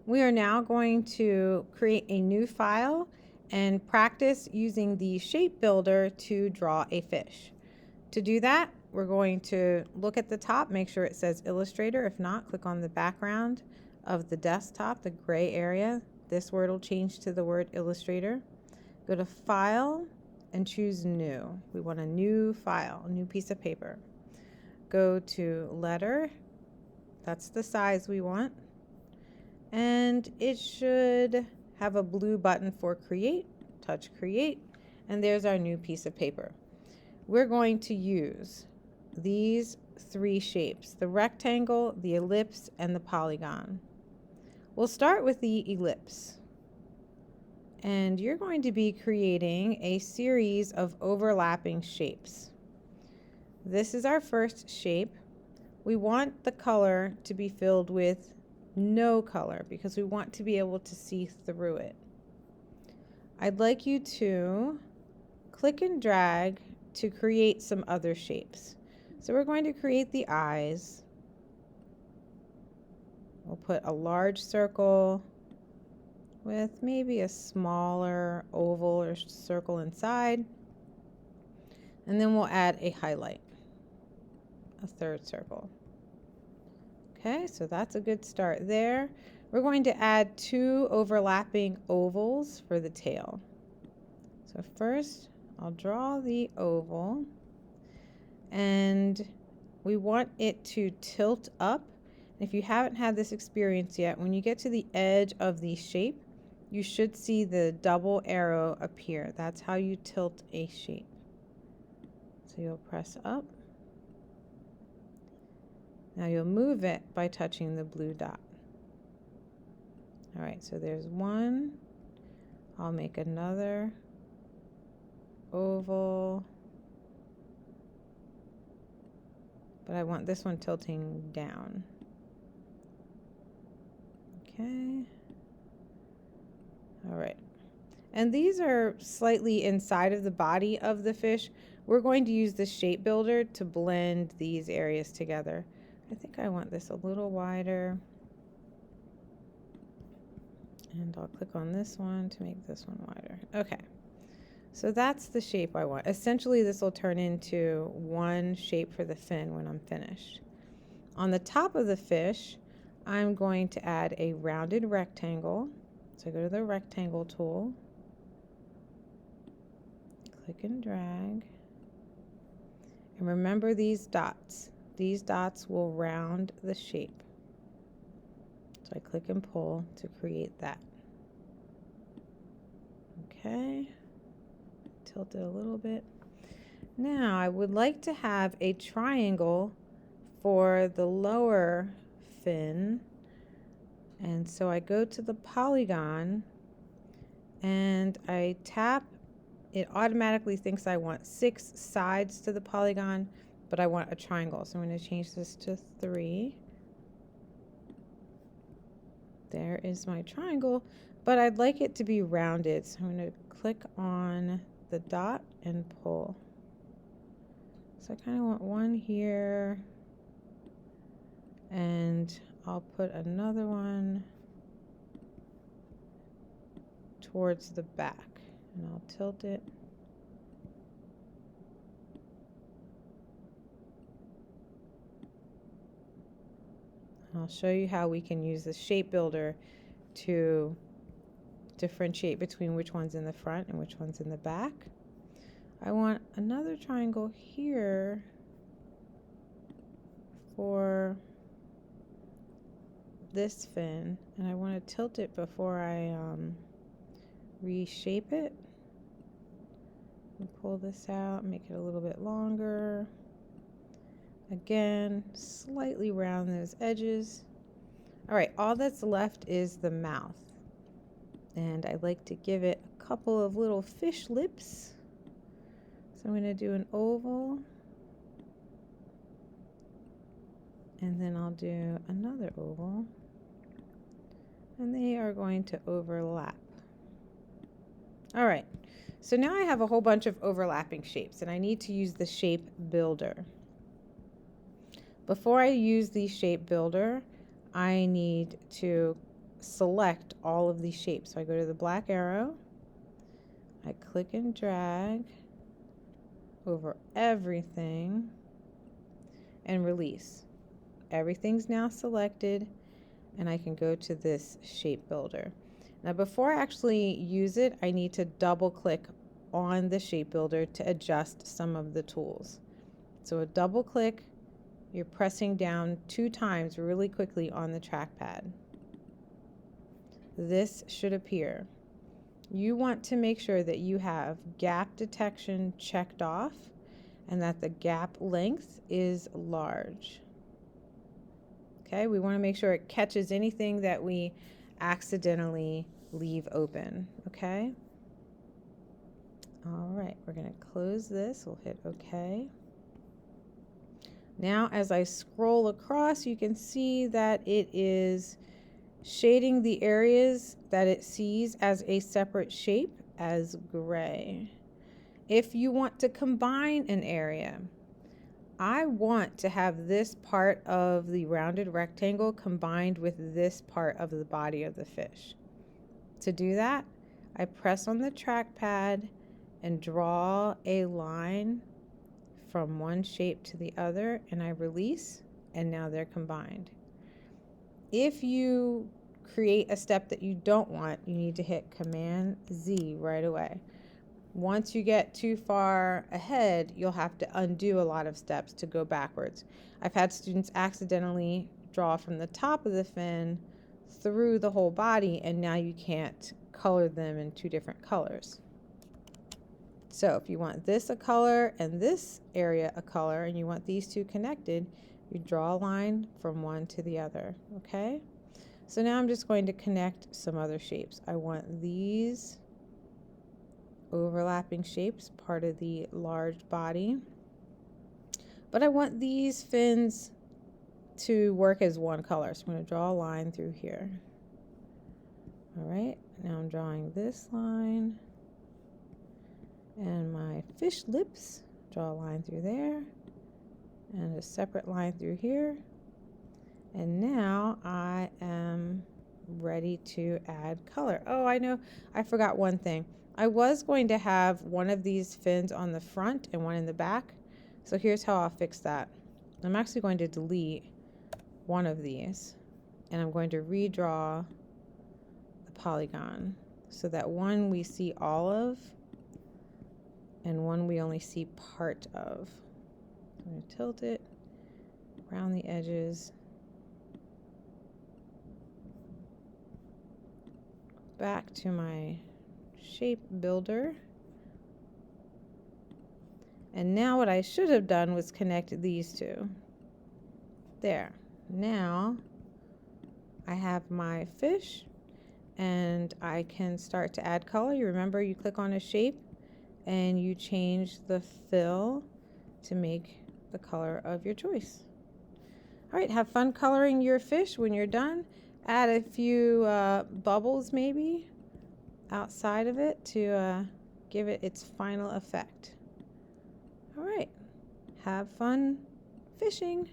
We are now going to create a new file and practice using the shape builder to draw a fish. To do that, we're going to look at the top, make sure it says Illustrator. If not, click on the background of the desktop, the gray area. This word will change to the word Illustrator. Go to File and choose New. We want a new file, a new piece of paper. Go to Letter. That's the size we want. And it should have a blue button for Create. Touch Create, and there's our new piece of paper. We're going to use these three shapes: the rectangle, the ellipse, and the polygon. We'll start with the ellipse. And you're going to be creating a series of overlapping shapes. This is our first shape. We want the color to be filled with no color because we want to be able to see through it. I'd like you to click and drag to create some other shapes. So we're going to create the eyes. We'll put a large circle with maybe a smaller oval or circle inside. And then we'll add a highlight, a third circle. Okay, so that's a good start there. We're going to add 2 overlapping ovals for the tail. So first, I'll draw the oval, and we want it to tilt up. If you haven't had this experience yet, when you get to the edge of the shape, you should see the double arrow appear. That's how you tilt a shape. So you'll press up. Now you'll move it by touching the blue dot. All right, so there's one. I'll make another oval, but I want this one tilting down. Okay. All right. And these are slightly inside of the body of the fish. We're going to use the shape builder to blend these areas together. I think I want this a little wider. And I'll click on this one to make this one wider. Okay. So that's the shape I want. Essentially, this will turn into one shape for the fin when I'm finished. On the top of the fish, I'm going to add a rounded rectangle. So go to the rectangle tool, click and drag. And remember these dots. These dots will round the shape. So I click and pull to create that. Okay. Tilt it a little bit. Now I would like to have a triangle for the lower fin. And so I go to the polygon and I tap. It automatically thinks I want 6 sides to the polygon, but I want a triangle. So I'm going to change this to 3. There is my triangle, but I'd like it to be rounded. So I'm going to click on the dot and pull. So I kind of want one here, and I'll put another one towards the back, and I'll tilt it. I'll show you how we can use the shape builder to differentiate between which one's in the front and which one's in the back. I want another triangle here for this fin, and I want to tilt it before I reshape it. And pull this out, make it a little bit longer. Again, slightly round those edges. All right, all that's left is the mouth. And I like to give it a couple of little fish lips. So I'm going to do an oval. And then I'll do another oval. And they are going to overlap. All right, so now I have a whole bunch of overlapping shapes, and I need to use the shape builder. Before I use the shape builder, I need to select all of these shapes. So I go to the black arrow, I click and drag over everything and release. Everything's now selected, and I can go to this shape builder. Now before I actually use it, I need to double click on the shape builder to adjust some of the tools. So a double click, you're pressing down 2 times really quickly on the trackpad. This should appear. You want to make sure that you have gap detection checked off and that the gap length is large. Okay, we want to make sure it catches anything that we accidentally leave open. Okay. All right, we're going to close this. We'll hit OK. Now, as I scroll across, you can see that it is shading the areas that it sees as a separate shape as gray. If you want to combine an area, I want to have this part of the rounded rectangle combined with this part of the body of the fish. To do that, I press on the trackpad and draw a line from one shape to the other, and I release, and now they're combined. If you create a step that you don't want, you need to hit Command Z right away. Once you get too far ahead, you'll have to undo a lot of steps to go backwards. I've had students accidentally draw from the top of the fin through the whole body, and now you can't color them in 2 different colors. So if you want this a color and this area a color, and you want these 2 connected, you draw a line from one to the other, okay? So now I'm just going to connect some other shapes. I want these overlapping shapes, part of the large body. But I want these fins to work as one color. So I'm going to draw a line through here. All right, now I'm drawing this line. And my fish lips, draw a line through there. And a separate line through here. And now I am ready to add color. Oh, I know, I forgot one thing. I was going to have one of these fins on the front and one in the back. So here's how I'll fix that. I'm actually going to delete one of these, and I'm going to redraw the polygon so that one we see all of and one we only see part of. I'm going to tilt it around the edges. Back to my shape builder. And now what I should have done was connect these 2. There. Now I have my fish and I can start to add color. You remember, you click on a shape and you change the fill to make the color of your choice. All right, have fun coloring your fish. When you're done, add a few bubbles maybe outside of it to give it its final effect. All right, have fun fishing.